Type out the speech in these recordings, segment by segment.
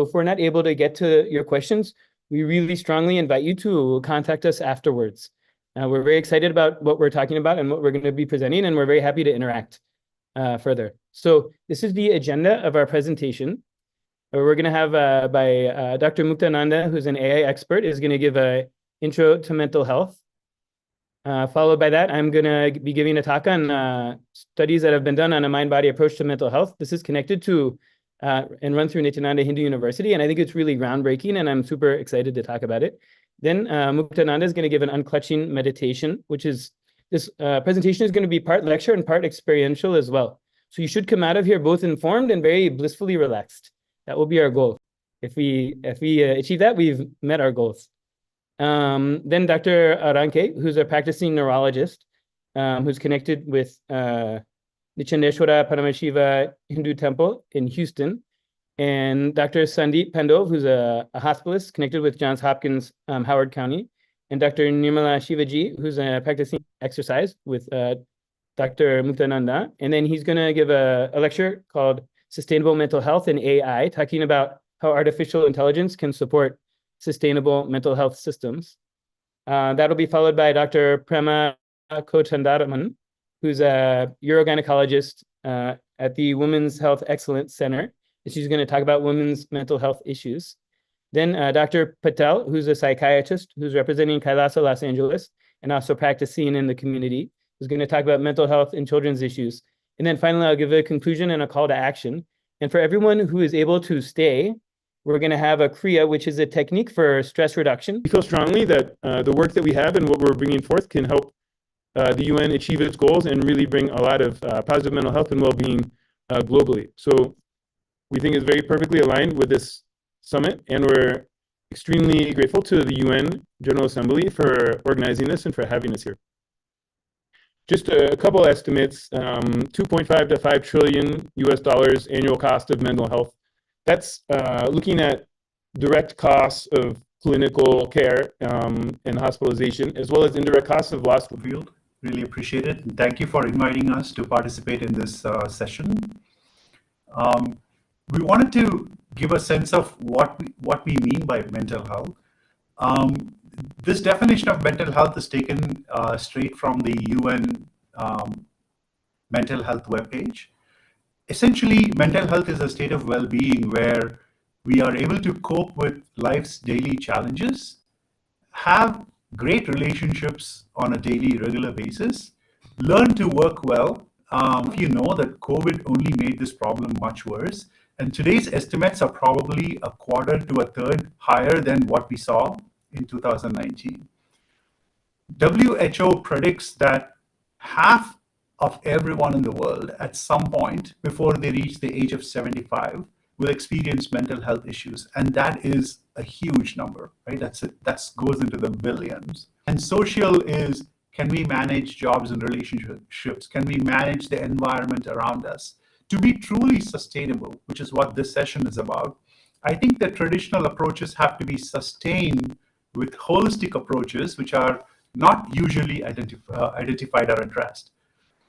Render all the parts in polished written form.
if we're not able to get to your questions, we really strongly invite you to contact us afterwards. We're very excited about what we're talking about and what we're going to be presenting, and we're very happy to interact further. So this is the agenda of our presentation. We're going to have by Dr. Muktananda, who's an AI expert, is going to give an intro to mental health. Followed by that, I'm going to be giving a talk on studies that have been done on a mind-body approach to mental health. This is connected to and run through Nityananda Hindu University, and I think it's really groundbreaking, and I'm super excited to talk about it. Then Muktananda is going to give an unclutching meditation, which is, this presentation is going to be part lecture and part experiential as well. So you should come out of here both informed and very blissfully relaxed. That will be our goal. If we achieve that, we've met our goals. Then Dr. Aranke, who's a practicing neurologist, who's connected with Nichandeshwara Paramashiva Hindu Temple in Houston, and Dr. Sandeep Pandov, who's a hospitalist connected with Johns Hopkins, Howard County, and Dr. Nirmala Shivaji, who's a practicing exercise with Dr. Muktananda. And then he's going to give a lecture called Sustainable Mental Health and AI, talking about how artificial intelligence can support sustainable mental health systems. That'll be followed by Dr. Prema Kochandaraman, who's a urogynecologist at the Women's Health Excellence Center. She's going to talk about women's mental health issues. Then Dr. Patel, who's a psychiatrist who's representing KAILASA Los Angeles and also practicing in the community, is going to talk about mental health and children's issues. And then finally, I'll give a conclusion and a call to action. And for everyone who is able to stay, we're going to have a kriya, which is a technique for stress reduction. We feel strongly that the work that we have and what we're bringing forth can help the UN achieve its goals and really bring a lot of positive mental health and well-being globally. So we think it's very perfectly aligned with this summit, and we're extremely grateful to the UN General Assembly for organizing this and for having us here. Just a couple estimates, 2.5 to 5 trillion US dollars annual cost of mental health. That's looking at direct costs of clinical care and hospitalization, as well as indirect costs of lost field. Really appreciate it. And thank you for inviting us to participate in this session. We wanted to give a sense of what we mean by mental health. This definition of mental health is taken straight from the UN mental health webpage. Essentially, mental health is a state of well-being where we are able to cope with life's daily challenges, have great relationships on a daily, regular basis, learn to work well. You know that COVID only made this problem much worse, and today's estimates are probably a quarter to a third higher than what we saw in 2019. WHO predicts that half of everyone in the world at some point before they reach the age of 75 will experience mental health issues, and that is a huge number, right? That goes into the billions. And social is, can we manage jobs and relationships? Can we manage the environment around us? To be truly sustainable, which is what this session is about, I think the traditional approaches have to be sustained with holistic approaches, which are not usually identified or addressed.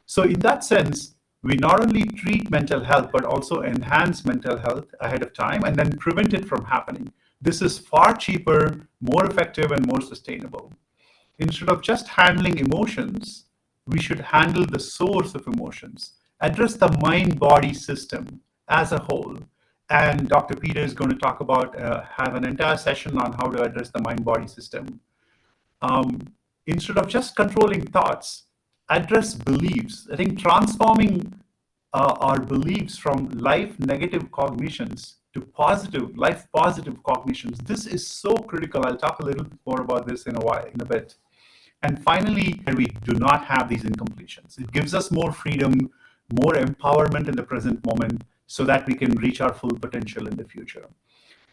So in that sense, we not only treat mental health, but also enhance mental health ahead of time and then prevent it from happening. This is far cheaper, more effective, and more sustainable. Instead of just handling emotions, we should handle the source of emotions, address the mind-body system as a whole. And Dr. Peter is going to talk about, have an entire session on how to address the mind-body system. Instead of just controlling thoughts, address beliefs. I think transforming our beliefs from life negative cognitions to life positive cognitions. This is so critical. I'll talk a little bit more about this in a bit. And finally, we do not have these incompletions. It gives us more freedom, more empowerment in the present moment so that we can reach our full potential in the future.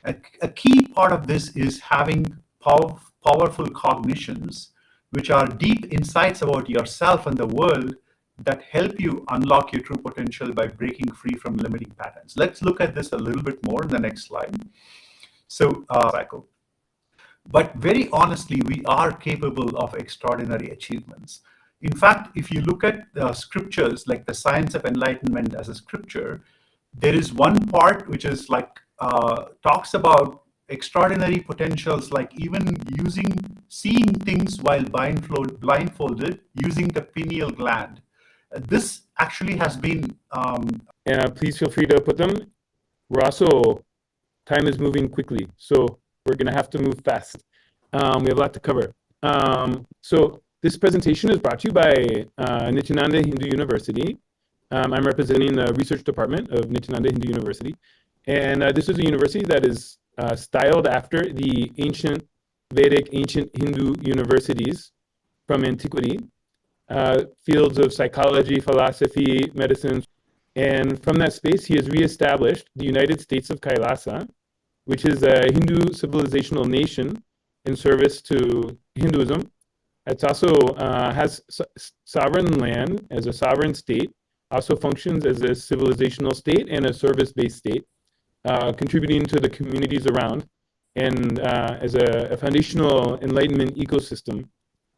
A key part of this is having powerful cognitions, which are deep insights about yourself and the world that help you unlock your true potential by breaking free from limiting patterns. Let's look at this a little bit more in the next slide. So, cycle. But very honestly, we are capable of extraordinary achievements. In fact, if you look at the scriptures, like the science of enlightenment as a scripture, there is one part which is like talks about extraordinary potentials, like even seeing things while blindfolded using the pineal gland. This actually has been. Please feel free to put them. Time is moving quickly, so we're going to have to move fast. We have a lot to cover. So this presentation is brought to you by Nityananda Hindu University. I'm representing the research department of Nityananda Hindu University. And this is a university that is styled after the ancient Hindu universities from antiquity, fields of psychology, philosophy, medicine. And from that space, he has reestablished the United States of KAILASA, which is a Hindu civilizational nation in service to Hinduism. It also has sovereign land as a sovereign state, also functions as a civilizational state and a service-based state, contributing to the communities around, and as a foundational enlightenment ecosystem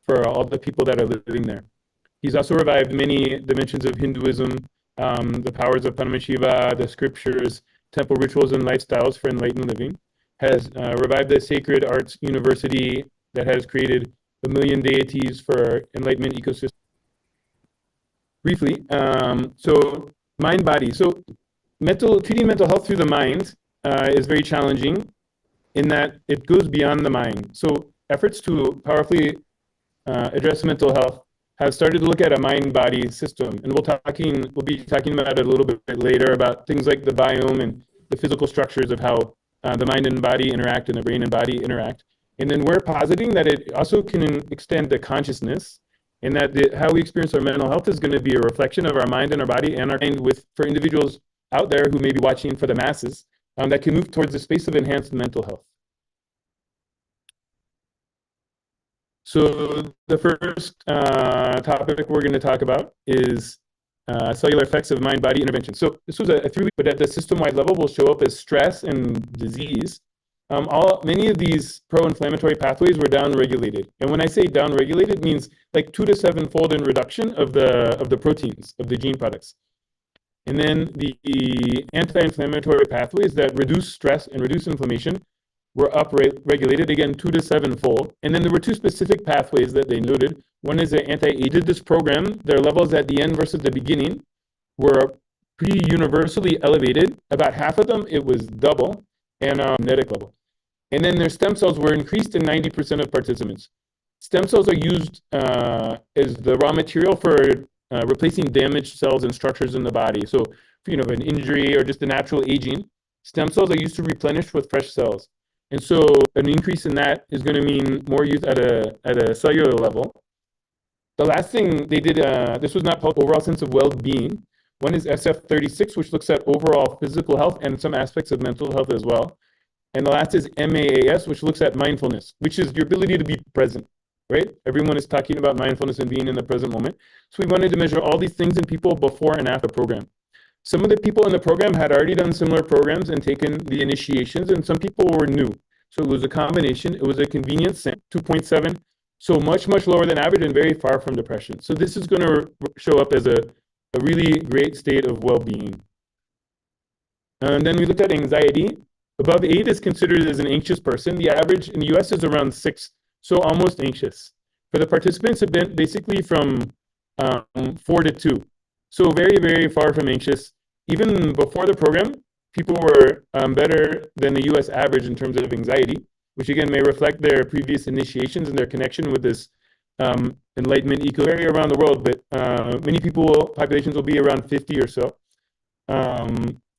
for all the people that are living there. He's also revived many dimensions of Hinduism, the powers of Paramashiva, the scriptures, temple rituals, and lifestyles for enlightened living. Has revived the Sacred Arts University that has created a million deities for enlightenment ecosystem. Briefly, so mind-body. So treating mental health through the mind is very challenging in that it goes beyond the mind. So efforts to powerfully address mental health have started to look at a mind-body system, and we'll be talking about it a little bit later about things like the biome and the physical structures of how the mind and body interact and the brain and body interact. And then we're positing that it also can extend to consciousness, and that how we experience our mental health is going to be a reflection of our mind and our body and our mind for individuals out there who may be watching, for the masses, that can move towards the space of enhanced mental health. So the first topic we're going to talk about is cellular effects of mind-body intervention. So this was a 3-week, but at the system-wide level will show up as stress and disease. Many of these pro-inflammatory pathways were down-regulated. And when I say down-regulated, it means like 2 to 7-fold in reduction of the proteins, of the gene products. And then the anti-inflammatory pathways that reduce stress and reduce inflammation were up-regulated, again, 2 to 7-fold. And then there were 2 specific pathways that they noted. One is the anti-aged. This program, their levels at the end versus the beginning were pretty universally elevated. About half of them, it was double and genetic level. And then their stem cells were increased in 90% of participants. Stem cells are used as the raw material for replacing damaged cells and structures in the body. So, if an injury or just a natural aging, stem cells are used to replenish with fresh cells. And so an increase in that is going to mean more use at a cellular level. The last thing they did, this was not called overall sense of well-being. One is SF36, which looks at overall physical health and some aspects of mental health as well. And the last is MAAS, which looks at mindfulness, which is your ability to be present, right? Everyone is talking about mindfulness and being in the present moment. So we wanted to measure all these things in people before and after program. Some of the people in the program had already done similar programs and taken the initiations, and some people were new. So it was a combination. It was a convenience, 2.7, so much, much lower than average and very far from depression. So this is going to show up as a really great state of well-being. And then we looked at anxiety. Above 8 is considered as an anxious person. The average in the US is around 6, so almost anxious. For the participants, it been basically from 4 to 2. So very, very far from anxious. Even before the program, people were better than the US average in terms of anxiety, which again may reflect their previous initiations and their connection with this enlightenment ecosystem around the world. But many populations will be around 50 or so.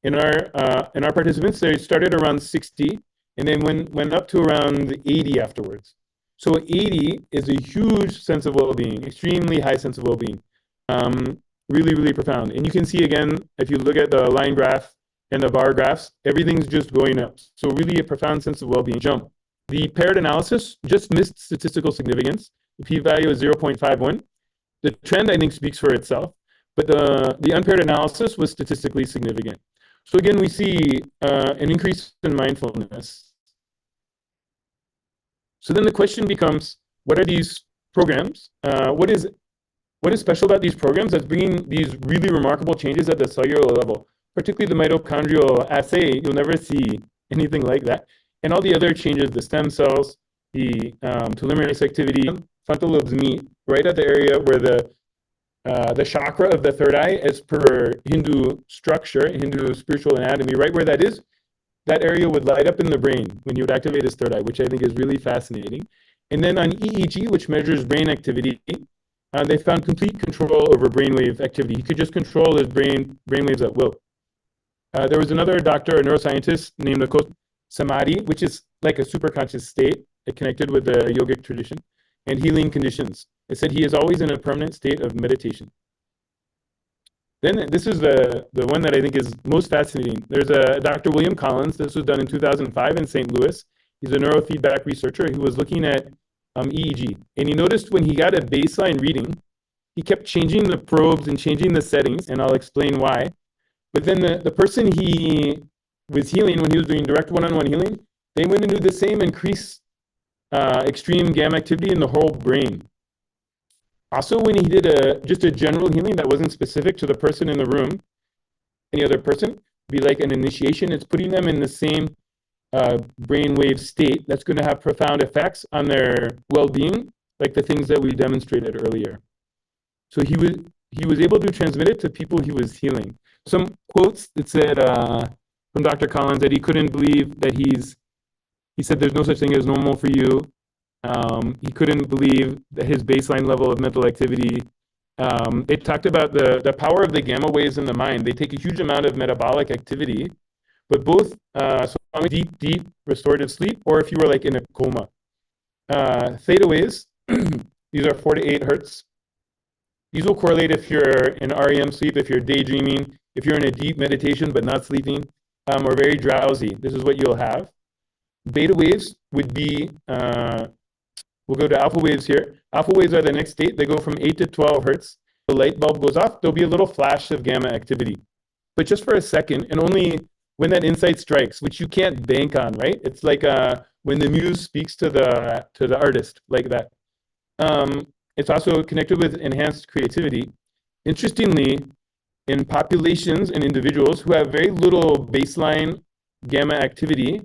In our participants, they started around 60 and then went up to around 80 afterwards. So 80 is a huge sense of well-being, extremely high sense of well-being. Really, really profound. And you can see again, if you look at the line graph and the bar graphs, everything's just going up. So really a profound sense of well-being jump. The paired analysis just missed statistical significance. The p-value is 0.51. The trend, I think, speaks for itself, but the unpaired analysis was statistically significant. So again, we see an increase in mindfulness. So then the question becomes, what are these programs? What is special about these programs that's bringing these really remarkable changes at the cellular level? particularly the mitochondrial assay, you'll never see anything like that. And all the other changes, the stem cells, the telomerase activity, frontal lobes meet right at the area where the chakra of the third eye, as per Hindu structure, Hindu spiritual anatomy, right where that is, that area would light up in the brain when you would activate his third eye, which I think is really fascinating. And then on EEG, which measures brain activity, they found complete control over brainwave activity. He could just control his brainwaves at will. There was another doctor, a neuroscientist named Samadhi, which is like a superconscious state connected with the yogic tradition, and healing conditions. It said he is always in a permanent state of meditation. Then this is the one that I think is most fascinating. There's a Dr. William Collins. This was done in 2005 in St. Louis. He's a neurofeedback researcher who was looking at EEG. And he noticed when he got a baseline reading, he kept changing the probes and changing the settings, and I'll explain why. But then the person he was healing, when he was doing direct one-on-one healing, they went into the same increased extreme gamma activity in the whole brain. Also, when he did just a general healing that wasn't specific to the person in the room, any other person, be like an initiation, it's putting them in the same brainwave state that's going to have profound effects on their well-being, like the things that we demonstrated earlier. So he was able to transmit it to people he was healing. Some quotes that said from Dr. Collins that he couldn't believe that he said there's no such thing as normal for you. He couldn't believe that his baseline level of mental activity. They talked about the power of the gamma waves in the mind. They take a huge amount of metabolic activity, but both deep restorative sleep, or if you were like in a coma. Theta waves, these are 4 to 8 hertz. These will correlate if you're in REM sleep, if you're daydreaming, if you're in a deep meditation but not sleeping, or very drowsy. This is what you'll have. Beta waves would be, we'll go to alpha waves here. Alpha waves are the next state. They go from 8 to 12 hertz. The light bulb goes off. There'll be a little flash of gamma activity, but just for a second, and only when that insight strikes, which you can't bank on, right? It's like when the muse speaks to the artist, like that. It's also connected with enhanced creativity. Interestingly, in populations and individuals who have very little baseline gamma activity,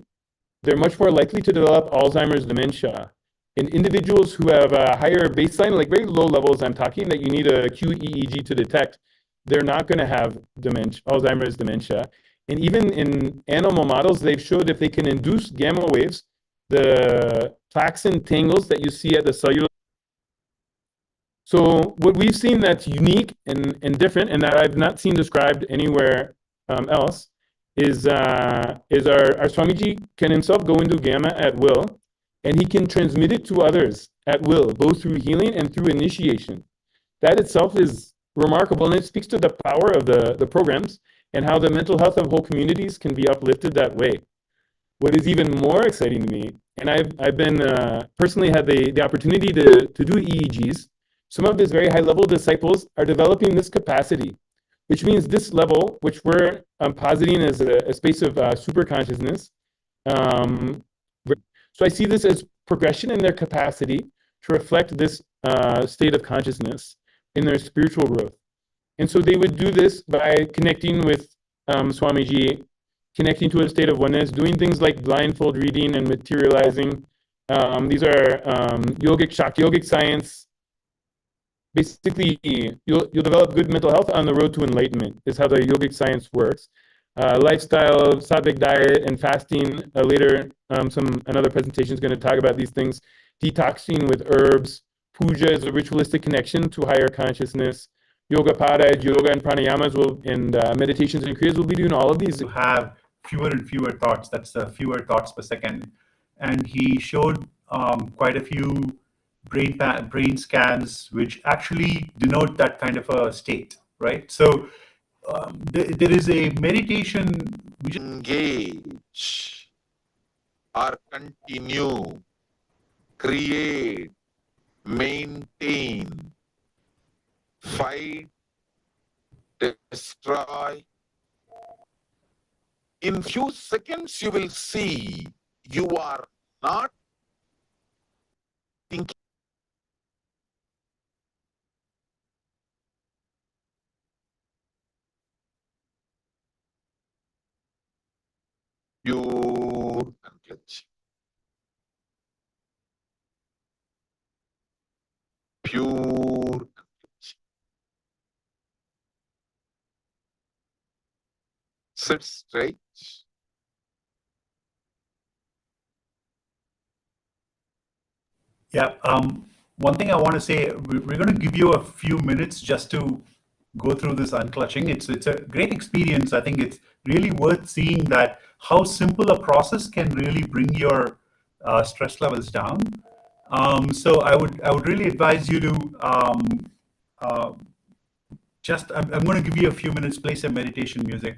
they're much more likely to develop Alzheimer's dementia. In individuals who have a higher baseline, like very low levels, I'm talking that you need a QEEG to detect, they're not going to have dementia, Alzheimer's dementia. And even in animal models, they've showed if they can induce gamma waves, the toxin tangles that you see at the cellular. So what we've seen that's unique and different, and that I've not seen described anywhere else, is our Swamiji can himself go into gamma at will, and he can transmit it to others at will, both through healing and through initiation. That itself is remarkable, and it speaks to the power of the programs and how the mental health of whole communities can be uplifted that way. What is even more exciting to me, and I've been personally had the opportunity to do EEGs. Some of his very high-level disciples are developing this capacity, which means this level, which we're positing as a space of super consciousness. So I see this as progression in their capacity to reflect this state of consciousness in their spiritual growth. And so they would do this by connecting with Swamiji, connecting to a state of oneness, doing things like blindfold reading and materializing. These are yogic science. Basically, you'll develop good mental health on the road to enlightenment, is how the yogic science works. Lifestyle, sattvic diet, and fasting. Later, another presentation is going to talk about these things. Detoxing with herbs. Puja is a ritualistic connection to higher consciousness. Yoga pada, yoga and pranayamas and meditations and kriyas will be doing all of these. To have fewer and fewer thoughts, that's fewer thoughts per second. And he showed quite a few brain scans, which actually denote that kind of a state, right? So there is a meditation which engage or continue, create, maintain, fight, destroy. In few seconds, you will see you are not thinking. pure unclenching. Pure unclenching. Sit straight. Yeah. One thing I want to say, we're going to give you a few minutes just to go through this unclutching. It's a great experience. I think it's really worth seeing that how simple a process can really bring your stress levels down. So I would really advise you to I'm going to give you a few minutes, play some meditation music.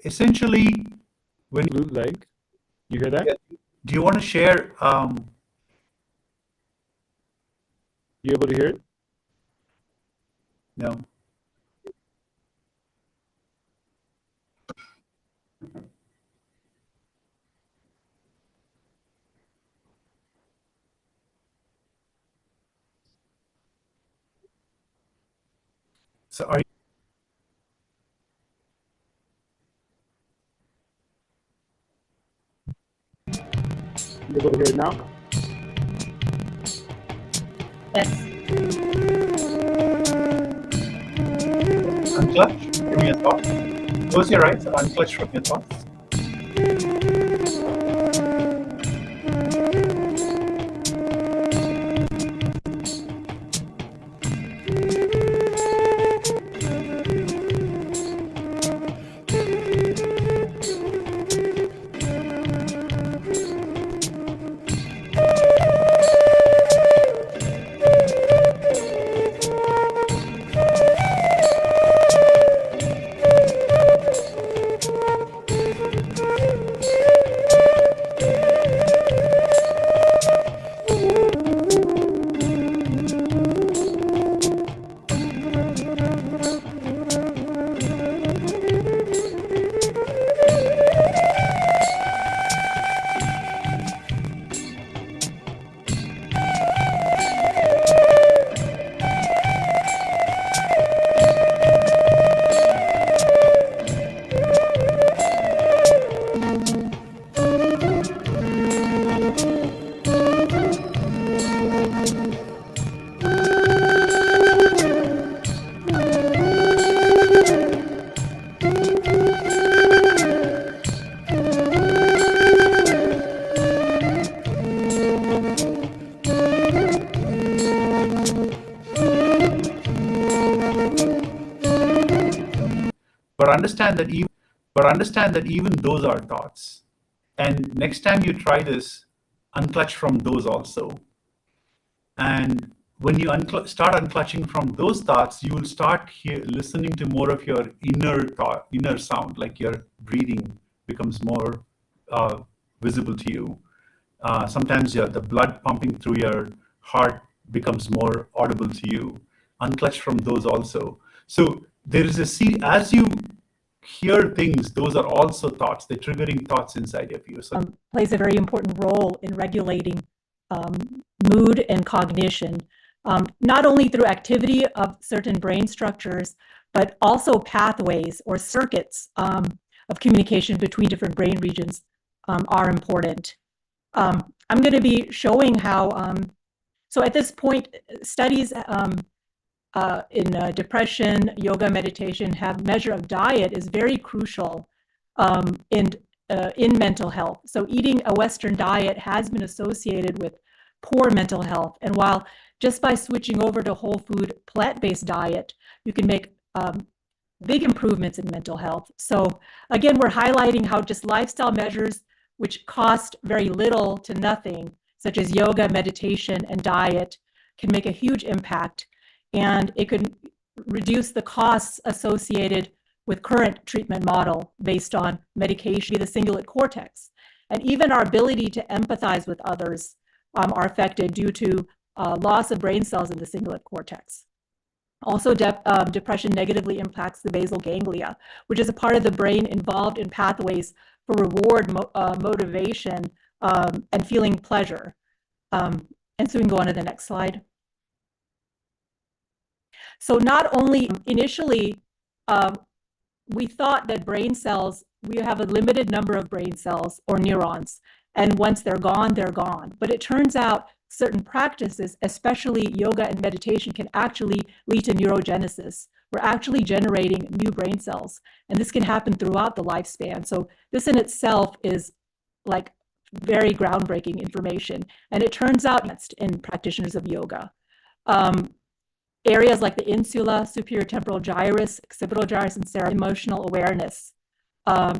Essentially, when Flute like, you hear that? do you want to share? You able to hear it? No. So are you? You able to hear it now? Yes. Unclutch from your thoughts. Close your eyes, unclutch from your thoughts. But understand that even those are thoughts. And next time you try this, unclutch from those also. And when you start unclutching from those thoughts, you will start listening to more of your inner sound, like your breathing becomes more visible to you. Sometimes the blood pumping through your heart becomes more audible to you. Unclutch from those also. So there is as you hear things, those are also thoughts. They're triggering thoughts inside of you. So Plays a very important role in regulating mood and cognition, not only through activity of certain brain structures, but also pathways or circuits of communication between different brain regions are important. I'm going to be showing how, so at this point, studies in depression, yoga, meditation have measure of diet is very crucial in mental health. So eating a Western diet has been associated with poor mental health. And while just by switching over to whole food, plant-based diet, you can make big improvements in mental health. So again, we're highlighting how just lifestyle measures which cost very little to nothing, such as yoga, meditation, and diet, can make a huge impact. And it can reduce the costs associated with current treatment model based on medication, the cingulate cortex. And even our ability to empathize with others are affected due to loss of brain cells in the cingulate cortex. Also, depression negatively impacts the basal ganglia, which is a part of the brain involved in pathways for reward, motivation, and feeling pleasure. And so we can go on to the next slide. So not only initially, we thought that brain cells, we have a limited number of brain cells or neurons, and once they're gone, they're gone. But it turns out certain practices, especially yoga and meditation, can actually lead to neurogenesis. We're actually generating new brain cells, and this can happen throughout the lifespan. So this in itself is like very groundbreaking information, and it turns out in practitioners of yoga. Areas like the insula, superior temporal gyrus, occipital gyrus, and cerebral emotional awareness,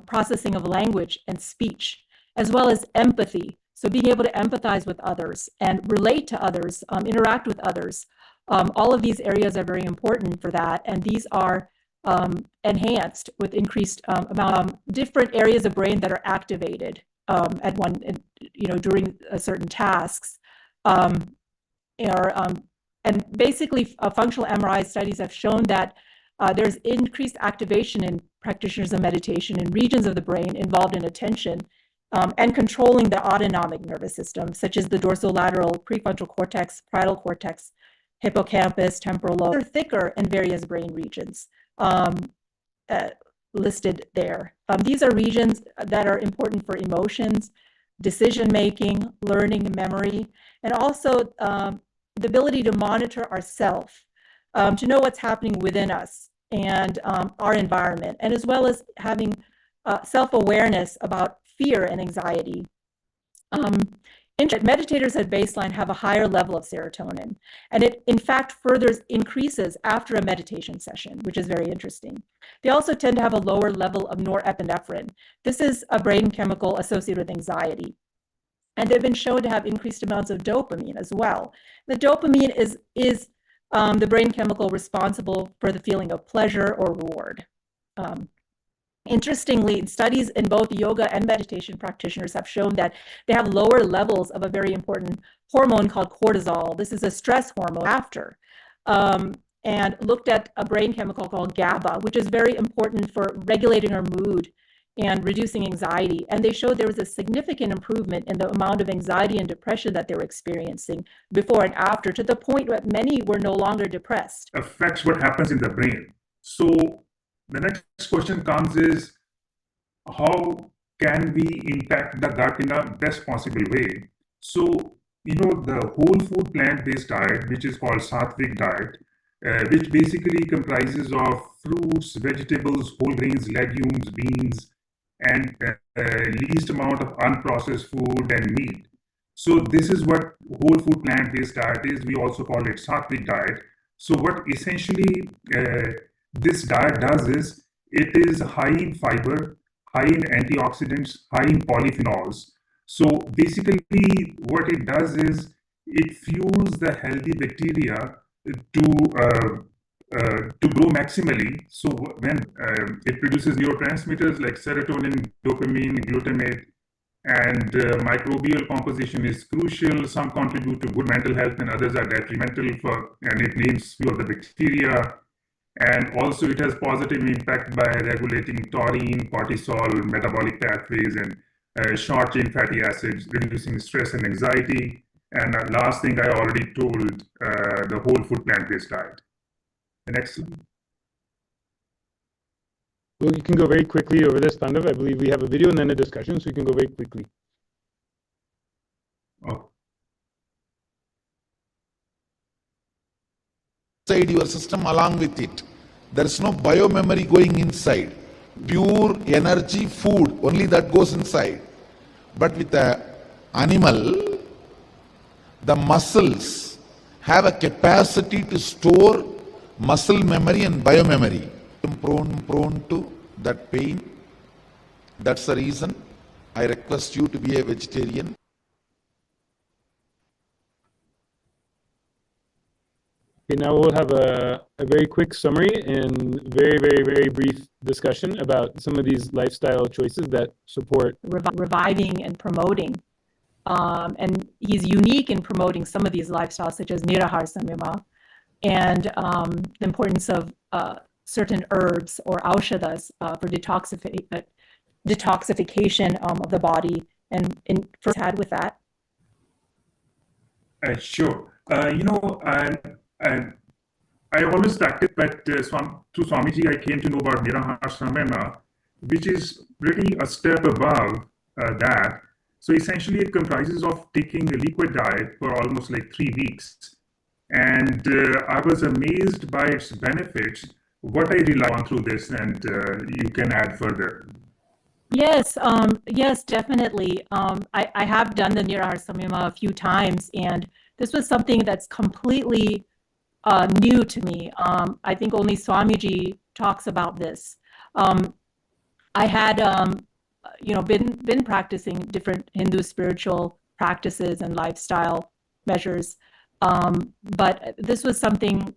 processing of language and speech, as well as empathy. So being able to empathize with others and relate to others, interact with others. All of these areas are very important for that, and these are enhanced with increased amount of different areas of brain that are activated at one, during certain tasks. And basically, functional MRI studies have shown that there's increased activation in practitioners of meditation in regions of the brain involved in attention and controlling the autonomic nervous system, such as the dorsolateral prefrontal cortex, parietal cortex, hippocampus, temporal lobe. They're thicker in various brain regions listed there. These are regions that are important for emotions, decision-making, learning, memory, and also the ability to monitor ourself, to know what's happening within us and our environment, and as well as having self-awareness about fear and anxiety. Meditators at baseline have a higher level of serotonin, and it in fact further increases after a meditation session, which is very interesting. They also tend to have a lower level of norepinephrine. This is a brain chemical associated with anxiety. And they've been shown to have increased amounts of dopamine as well. The dopamine is the brain chemical responsible for the feeling of pleasure or reward. Interestingly, studies in both yoga and meditation practitioners have shown that they have lower levels of a very important hormone called cortisol. This is a stress hormone after, and looked at a brain chemical called GABA, which is very important for regulating our mood and reducing anxiety. And they showed there was a significant improvement in the amount of anxiety and depression that they were experiencing before and after, to the point where many were no longer depressed. Affects what happens in the brain. So the next question comes is, how can we impact the gut in a best possible way? So, the whole food plant-based diet, which is called Sattvic diet, which basically comprises of fruits, vegetables, whole grains, legumes, beans, and least amount of unprocessed food and meat. So this is what whole food plant-based diet is. We also call it Sattvic diet. So what essentially this diet does is, it is high in fiber, high in antioxidants, high in polyphenols. So basically what it does is, it fuels the healthy bacteria to grow maximally. So when it produces neurotransmitters like serotonin, dopamine, glutamate, and microbial composition is crucial. Some contribute to good mental health and others are detrimental and it names few of the bacteria. And also it has positive impact by regulating taurine, cortisol, metabolic pathways, and short chain fatty acids, reducing stress and anxiety. And last thing I already told, the whole food plant-based diet. The next slide. Well, you can go very quickly over this, Pandav. I believe we have a video and then a discussion, so you can go very quickly. Oh. Inside your system along with it. There is no biomemory going inside. Pure energy, food, only that goes inside. But with the animal, the muscles have a capacity to store muscle memory and biomemory. Prone to that pain. That's the reason I request you to be a vegetarian. Okay, now we'll have a very quick summary and very, very, very brief discussion about some of these lifestyle choices that support reviving and promoting. And he's unique in promoting some of these lifestyles, such as Nirahara Samyama, and the importance of certain herbs or aushadas for detoxification of the body. And first had with that. Sure. I always practice, but through Swamiji, I came to know about Nirahara, which is really a step above that. So essentially, it comprises of taking a liquid diet for almost like 3 weeks. And I was amazed by its benefits. What I rely on through this, and you can add further. Yes, yes, definitely. I have done the Nirahara Samyama a few times, and this was something that's completely new to me. I think only Swamiji talks about this. I had, been practicing different Hindu spiritual practices and lifestyle measures, but this was something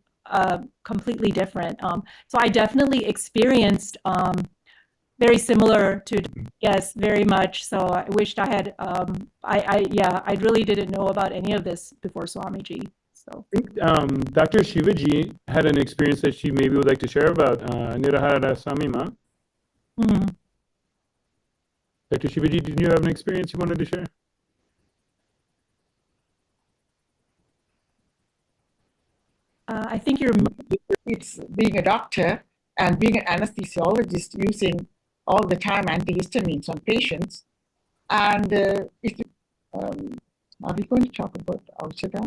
completely different. So I definitely experienced very similar to, yes, very much. So I wished I had, I really didn't know about any of this before Swamiji. So I think Dr. Shivaji had an experience that she maybe would like to share about Nirahara Samyama. Mhm. Dr. Shivaji, did you have an experience you wanted to share? I think you're, It's being a doctor and being an anesthesiologist using all the time antihistamines on patients. And are we going to talk about Aushadha?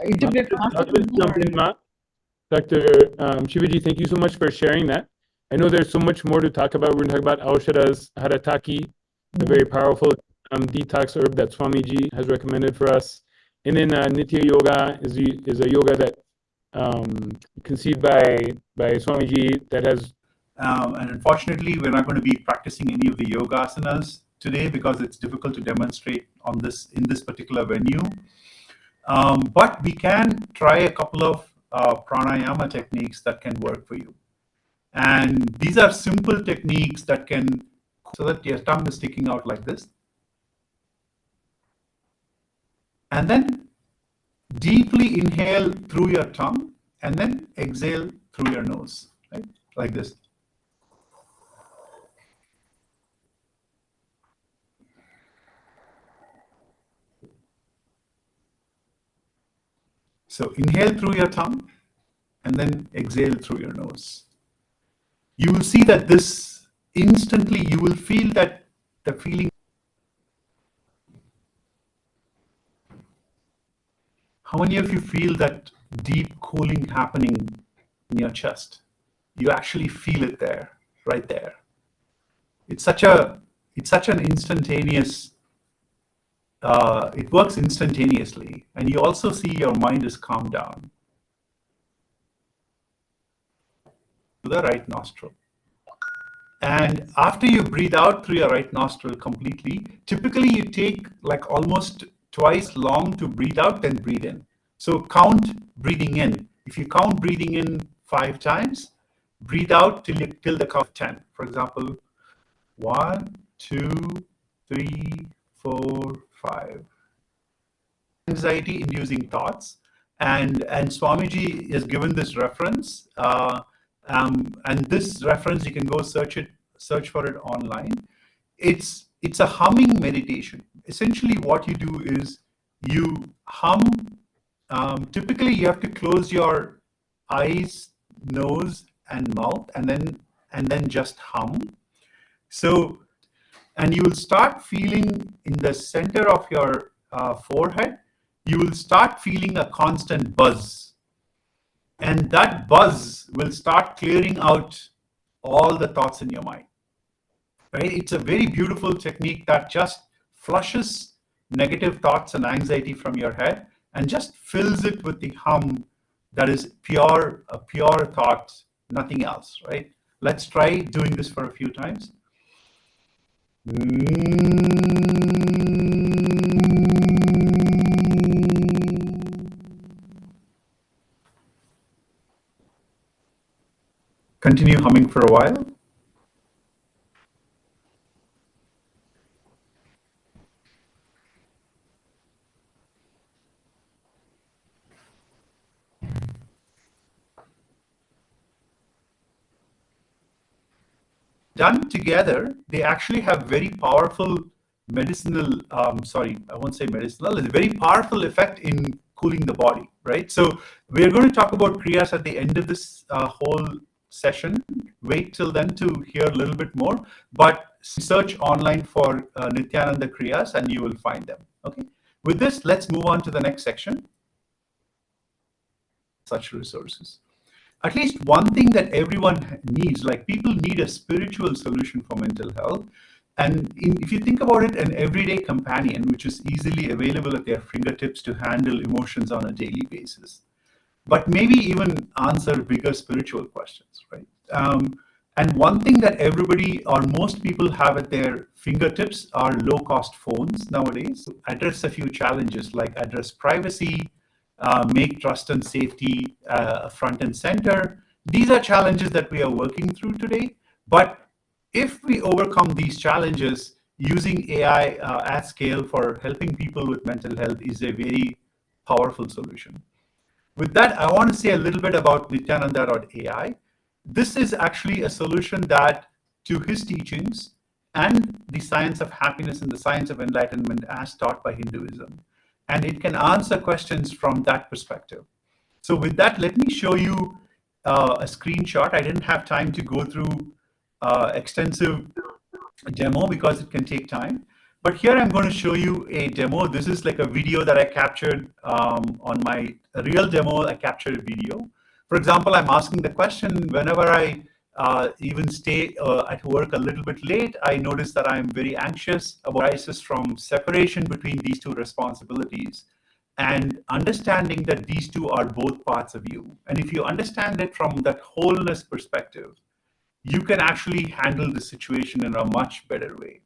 Integrated Dr. Shivaji, thank you so much for sharing that. I know there's so much more to talk about. We're going to talk about Aushadhas, Harataki, a very powerful detox herb that Swamiji has recommended for us. And then Nitya Yoga is a yoga that conceived by Swamiji that has. And unfortunately, we're not going to be practicing any of the yoga asanas today because it's difficult to demonstrate on this in this particular venue. But we can try a couple of pranayama techniques that can work for you. And these are simple techniques that can, so that your tongue is sticking out like this. And then deeply inhale through your tongue and then exhale through your nose, right? Like this. So inhale through your tongue and then exhale through your nose. You will see that this instantly, you will feel that the feeling. How many of you feel that deep cooling happening in your chest? You actually feel it there, right there. It's such an instantaneous, it works instantaneously. And you also see your mind is calmed down. To the right nostril. And after you breathe out through your right nostril completely, typically you take like almost twice long to breathe out, then breathe in. So count breathing in. If you count breathing in 5 times, breathe out till the count of 10. For example, 1, 2, 3, 4, 5. Anxiety-inducing thoughts, and Swamiji has given this reference. And this reference, you can go search for it online. It's a humming meditation. Essentially, what you do is you hum. Typically, you have to close your eyes, nose, and mouth, and then just hum. So, and you will start feeling in the center of your forehead. You will start feeling a constant buzz. And that buzz will start clearing out all the thoughts in your mind, right? It's a very beautiful technique that just flushes negative thoughts and anxiety from your head and just fills it with the hum that is pure thought, nothing else, right? Let's try doing this for a few times. Continue humming for a while. Done together, they actually have very powerful medicinal, sorry, I won't say medicinal, it's a very powerful effect in cooling the body, right? So we're going to talk about kriyas at the end of this whole session. Wait till then to hear a little bit more, but search online for Nityananda kriyas and you will find them. Okay. With this, let's move on to the next section. Such resources. At least one thing that everyone needs, like people need a spiritual solution for mental health. And if you think about it, an everyday companion, which is easily available at their fingertips to handle emotions on a daily basis, but maybe even answer bigger spiritual questions, right? And one thing that everybody or most people have at their fingertips are low-cost phones nowadays. Address a few challenges like address privacy, make trust and safety front and center. These are challenges that we are working through today. But if we overcome these challenges, using AI at scale for helping people with mental health is a very powerful solution. With that, I want to say a little bit about Nityananda.ai. This is actually a solution that, to his teachings and the science of happiness and the science of enlightenment as taught by Hinduism. And it can answer questions from that perspective. So with that, let me show you a screenshot. I didn't have time to go through extensive demo because it can take time. But here I'm going to show you a demo. This is like a video that I captured on my real demo. I captured a video. For example, I'm asking the question, whenever I even stay at work a little bit late, I notice that I'm very anxious about crisis from separation between these two responsibilities and understanding that these two are both parts of you. And if you understand it from that wholeness perspective, you can actually handle the situation in a much better way.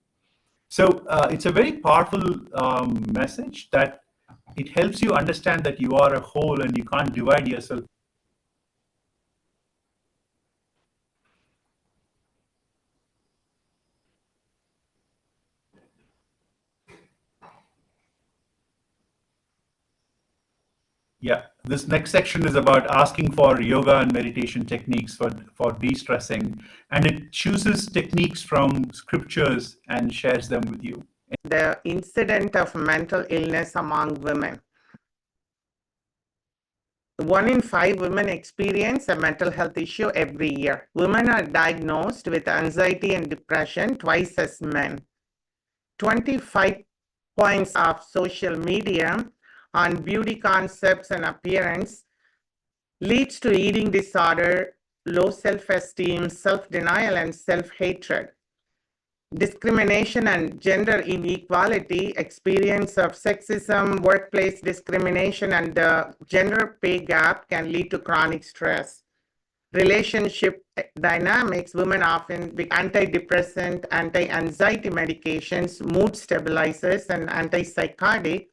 So it's a very powerful message that it helps you understand that you are a whole and you can't divide yourself. Yeah, this next section is about asking for yoga and meditation techniques for de-stressing, and it chooses techniques from scriptures and shares them with you. The incident of mental illness among women. 1 in 5 women experience a mental health issue every year. Women are diagnosed with anxiety and depression twice as men. 25 points of social media on beauty concepts and appearance leads to eating disorder, low self-esteem, self-denial, and self-hatred. Discrimination and gender inequality, experience of sexism, workplace discrimination, and the gender pay gap can lead to chronic stress. Relationship dynamics, women often with antidepressant, anti-anxiety medications, mood stabilizers, and antipsychotic.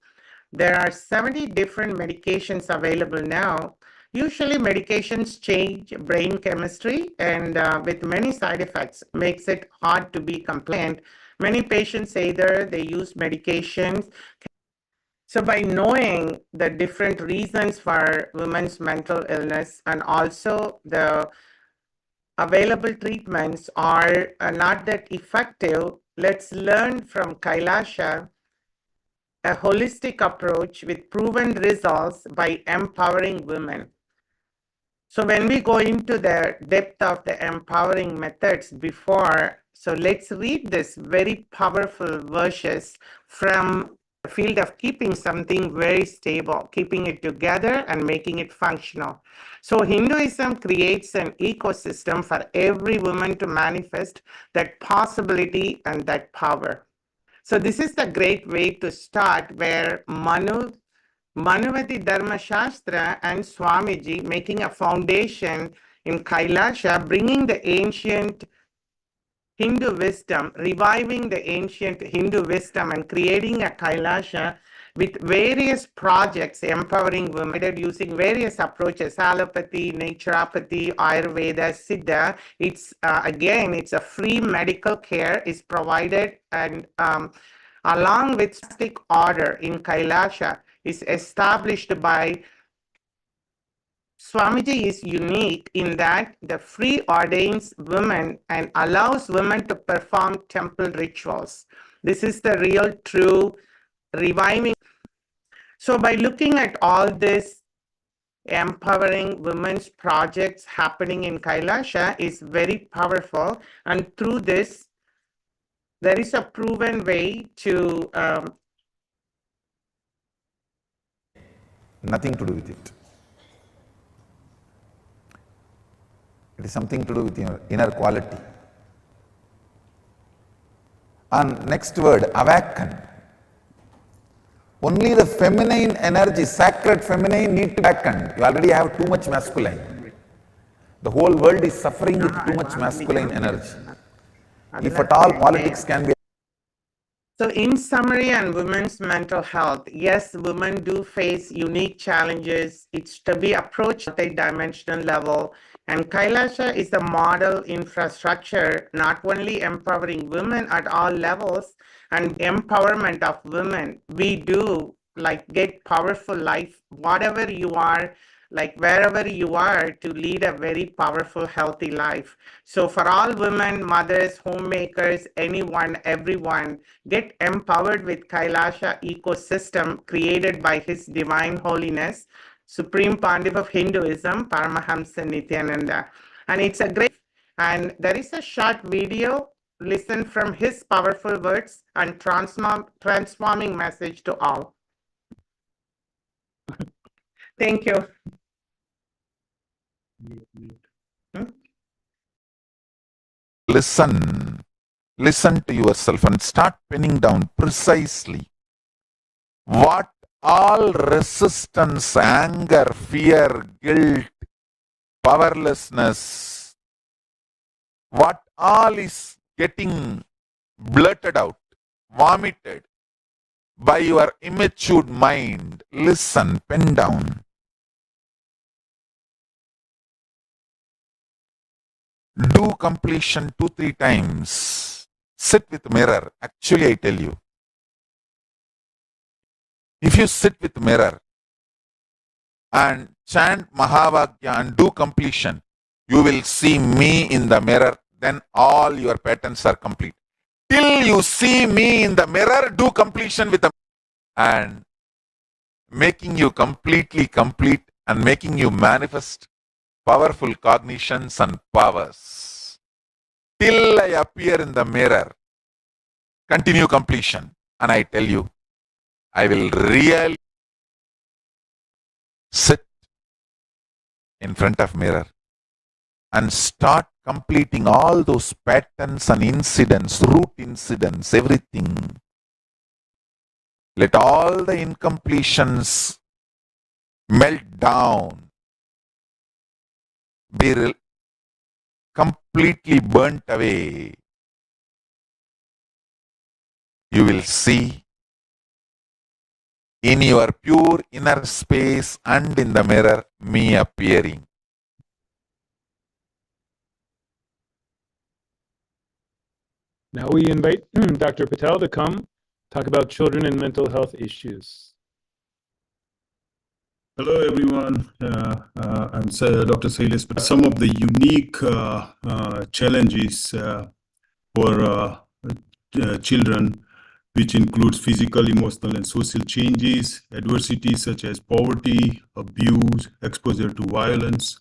There are 70 different medications available now. Usually medications change brain chemistry and with many side effects, makes it hard to be compliant. Many patients either they use medications. So by knowing the different reasons for women's mental illness and also the available treatments are not that effective, let's learn from KAILASA a holistic approach with proven results by empowering women. So when we go into the depth of the empowering methods before, so let's read this very powerful verses from the field of keeping something very stable, keeping it together and making it functional. So Hinduism creates an ecosystem for every woman to manifest that possibility and that power. So this is the great way to start where Manuvati Dharma Shastra and Swamiji making a foundation in KAILASA, bringing the ancient Hindu wisdom, reviving the ancient Hindu wisdom and creating a KAILASA with various projects empowering women using various approaches, allopathy, naturopathy, Ayurveda, Siddha. It's again, it's a free medical care is provided and along with monastic order in KAILASA is established by Swamiji is unique in that the free ordains women and allows women to perform temple rituals. This is the real true reviving. So by looking at all this, empowering women's projects happening in KAILASA is very powerful. And through this, there is a proven way to nothing to do with it. It is something to do with your inner quality. And next word, awaken. Only the feminine energy, sacred feminine, need to awaken. You already have too much masculine. The whole world is suffering with too much masculine energy. If at all politics can be. So in summary, on women's mental health, yes, women do face unique challenges. It's to be approached at a dimensional level. And KAILASA is a model infrastructure, not only empowering women at all levels and empowerment of women. We do like get powerful life, whatever you are, like wherever you are, to lead a very powerful, healthy life. So for all women, mothers, homemakers, anyone, everyone, get empowered with KAILASA ecosystem created by His Divine Holiness, Supreme Pontiff of Hinduism, Paramahamsa Nityananda. And it's a great, and there is a short video, listen from his powerful words and transforming message to all. Thank you. Listen to yourself and start penning down precisely what all resistance, anger, fear, guilt, powerlessness, what all is getting blurted out, vomited by your immature mind. Listen, pen down. Do completion 2-3 times. Sit with mirror. Actually, I tell you, if you sit with mirror and chant Mahavakya and do completion, you will see me in the mirror. Then all your patterns are complete. Till you see me in the mirror, do completion with the and making you completely complete and making you manifest powerful cognitions and powers. Till I appear in the mirror, continue completion. And I tell you, I will really sit in front of mirror and start completing all those patterns and incidents, root incidents, everything. Let all the incompletions melt down, be completely burnt away. You will see in your pure inner space and in the mirror me appearing. Now we invite Dr. Patel to come talk about children and mental health issues. Hello, everyone. I'm Dr. Sailis. Some of the unique challenges for children, which includes physical, emotional, and social changes, adversities such as poverty, abuse, exposure to violence,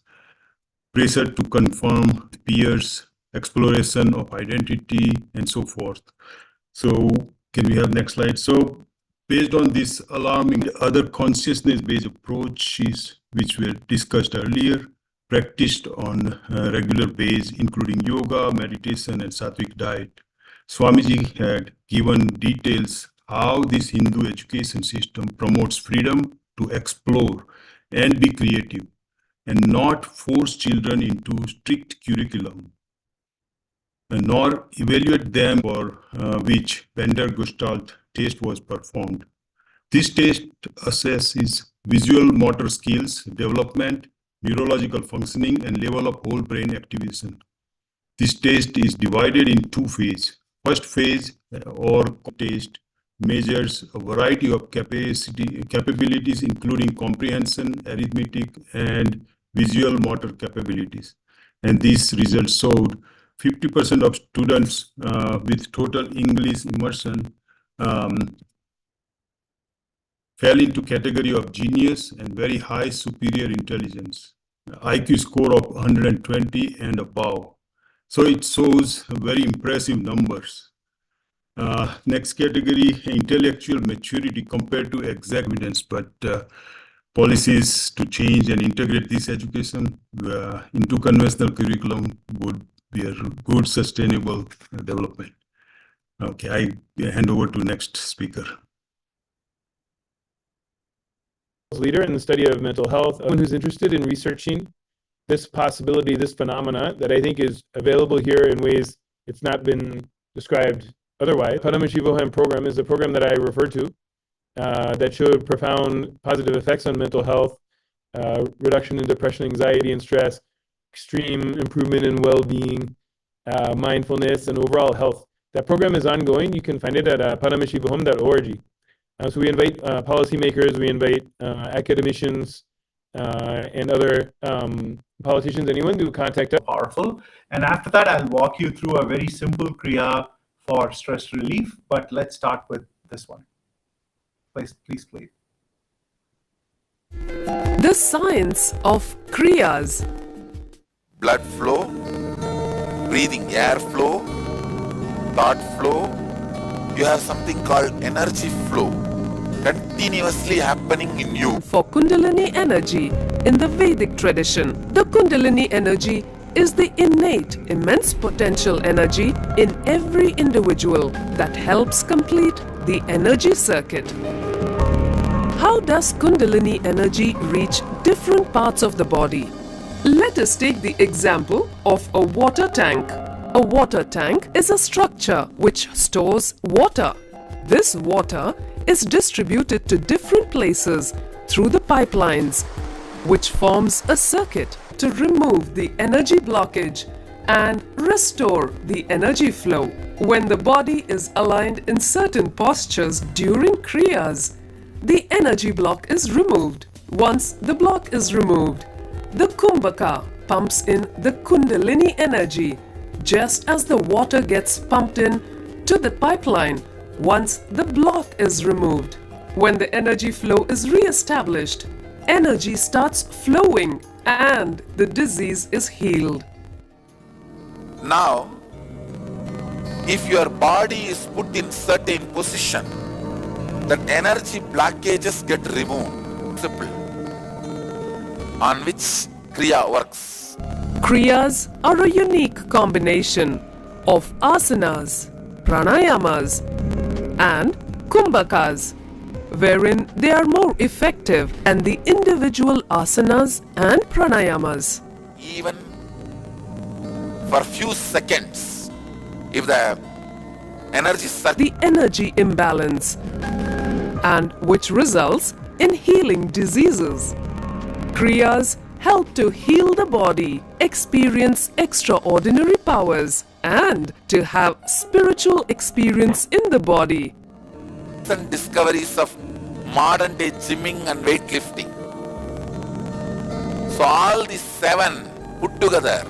pressure to conform to peers, exploration of identity, and so forth. So can we have next slide? So based on this alarming other consciousness-based approaches, which were discussed earlier, practiced on a regular basis, including yoga, meditation, and sattvic diet, Swamiji had given details how this Hindu education system promotes freedom to explore and be creative and not force children into strict curriculum, and nor evaluate them for which Bender Gestalt test was performed. This test assesses visual motor skills, development, neurological functioning, and level of whole brain activation. This test is divided in 2 phases. First phase or test measures a variety of capabilities, including comprehension, arithmetic, and visual motor capabilities. And these results showed 50% of students with total English immersion fell into category of genius and very high superior intelligence, IQ score of 120 and above. So it shows very impressive numbers. Next category, intellectual maturity compared to exact evidence, but policies to change and integrate this education into conventional curriculum would be a good sustainable development. Okay, I hand over to next speaker. Leader in the study of mental health, someone who's interested in researching this possibility, this phenomena that I think is available here in ways it's not been described otherwise. Padmashivoham program is a program that I referred to that showed profound positive effects on mental health, reduction in depression, anxiety, and stress, extreme improvement in well-being, mindfulness, and overall health. That program is ongoing. You can find it at padmashivoham.org. So we invite policymakers, we invite academicians, and other politicians, anyone to contact us. Powerful. And after that, I'll walk you through a very simple kriya for stress relief. But let's start with this one. Please play. The science of kriyas. Blood flow, breathing air flow, thought flow. You have something called energy flow continuously happening in you. For Kundalini energy in the Vedic tradition, the Kundalini energy is the innate, immense potential energy in every individual that helps complete the energy circuit. How does Kundalini energy reach different parts of the body? Let us take the example of a water tank. A water tank is a structure which stores water. This water is distributed to different places through the pipelines, which forms a circuit to remove the energy blockage and restore the energy flow. When the body is aligned in certain postures during kriyas, the energy block is removed. Once the block is removed, the kumbhaka pumps in the Kundalini energy, just as the water gets pumped in to the pipeline once the block is removed. When the energy flow is re-established, energy starts flowing and the disease is healed. Now, if your body is put in certain position, that energy blockages get removed. Simple. On which kriya works. Kriyas are a unique combination of asanas, pranayamas, and kumbhakas, wherein they are more effective and the individual asanas and pranayamas. Even for few seconds, if the energy imbalance, and which results in healing diseases. Kriyas help to heal the body, experience extraordinary powers, and to have spiritual experience in the body. And discoveries of modern day gymming and weightlifting. So all these 7 put together,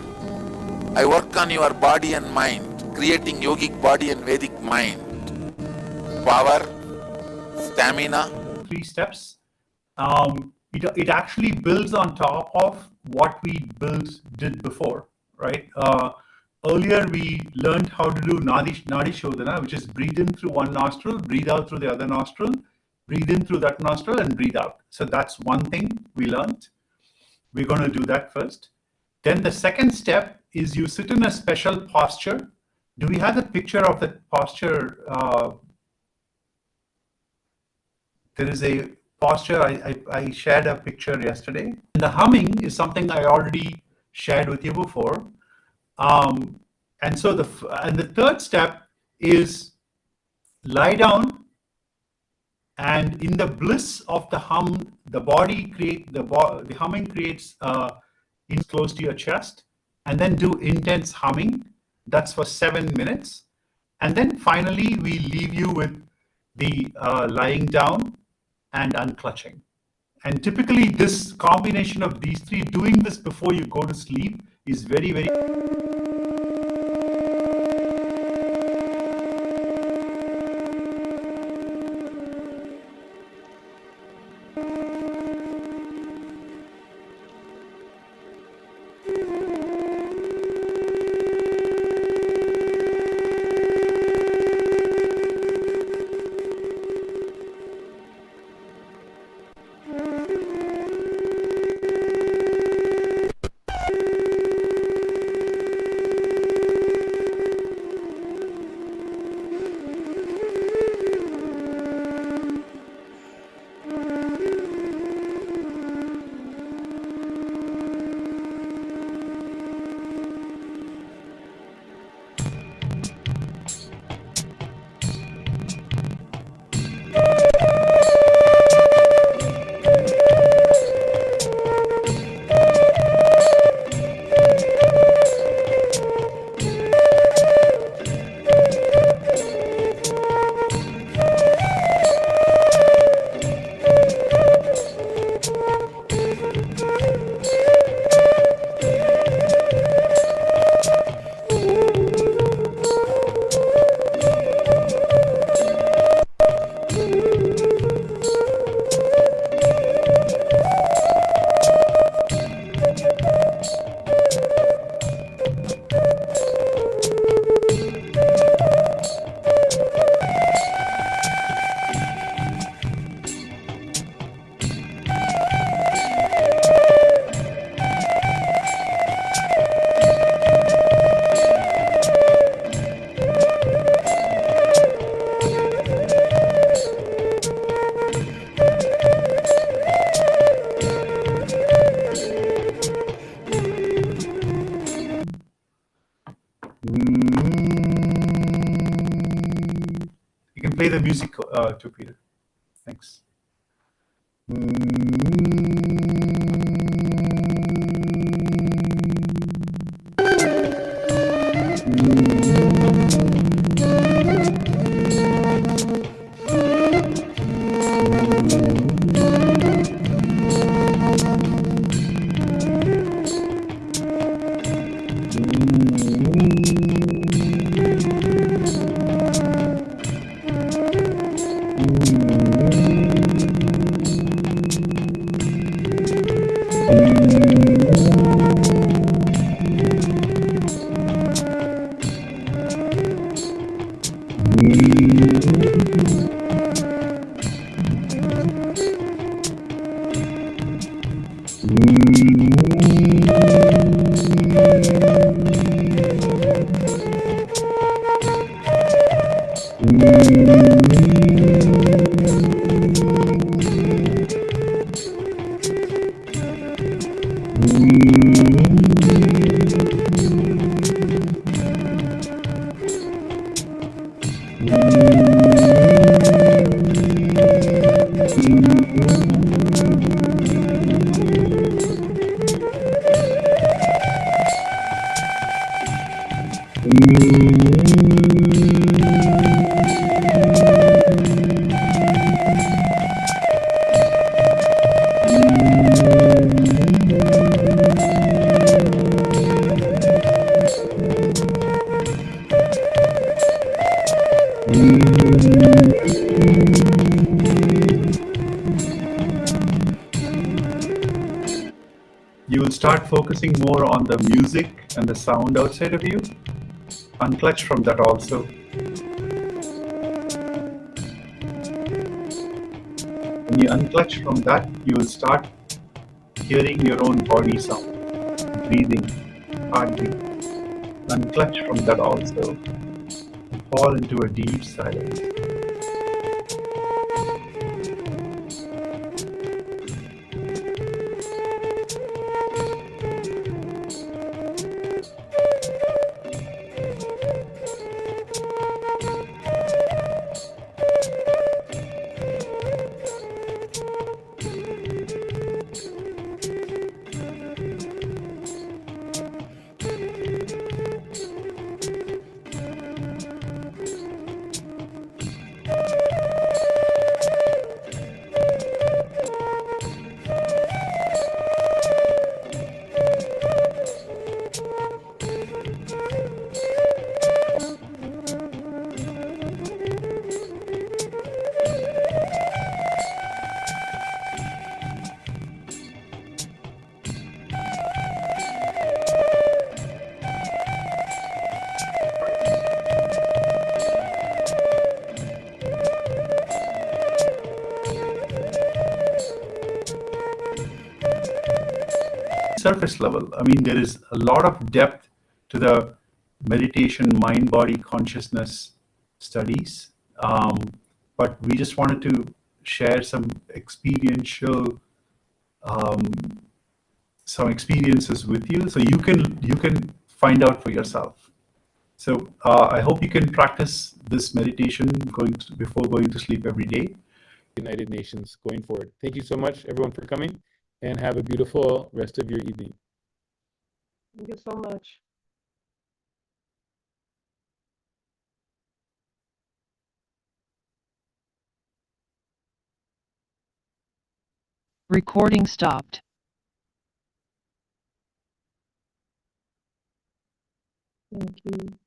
I work on your body and mind, creating yogic body and Vedic mind. Power, stamina. 3 steps. It actually builds on top of what we did before, right? Earlier we learned how to do Nadi Shodhana, which is breathe in through one nostril, breathe out through the other nostril, breathe in through that nostril and breathe out. So that's one thing we learned. We're going to do that first. Then the second step is you sit in a special posture. Do we have the picture of that posture? There is a posture, I shared a picture yesterday. The humming is something I already shared with you before. And so the third step is lie down, and in the bliss of the hum, the humming creates in close to your chest, and then do intense humming. That's for 7 minutes. And then finally, we leave you with the lying down and unclutching. And typically this combination of these 3, doing this before you go to sleep, is very, very... You can play the music too, Peter. Thanks. You will start focusing more on the music and the sound outside of you. Unclutch from that also. When you unclutch from that, you will start hearing your own body sound, breathing, heartbeat. Unclutch from that also. Fall into a deep silence. surface level. I mean, there is a lot of depth to the meditation, mind, body, consciousness studies. But we just wanted to share some experiential, some experiences with you, so you can find out for yourself. So I hope you can practice this meditation before going to sleep every day. United Nations going forward. Thank you so much, everyone, for coming, and have a beautiful rest of your evening. Thank you so much. Recording stopped. Thank you.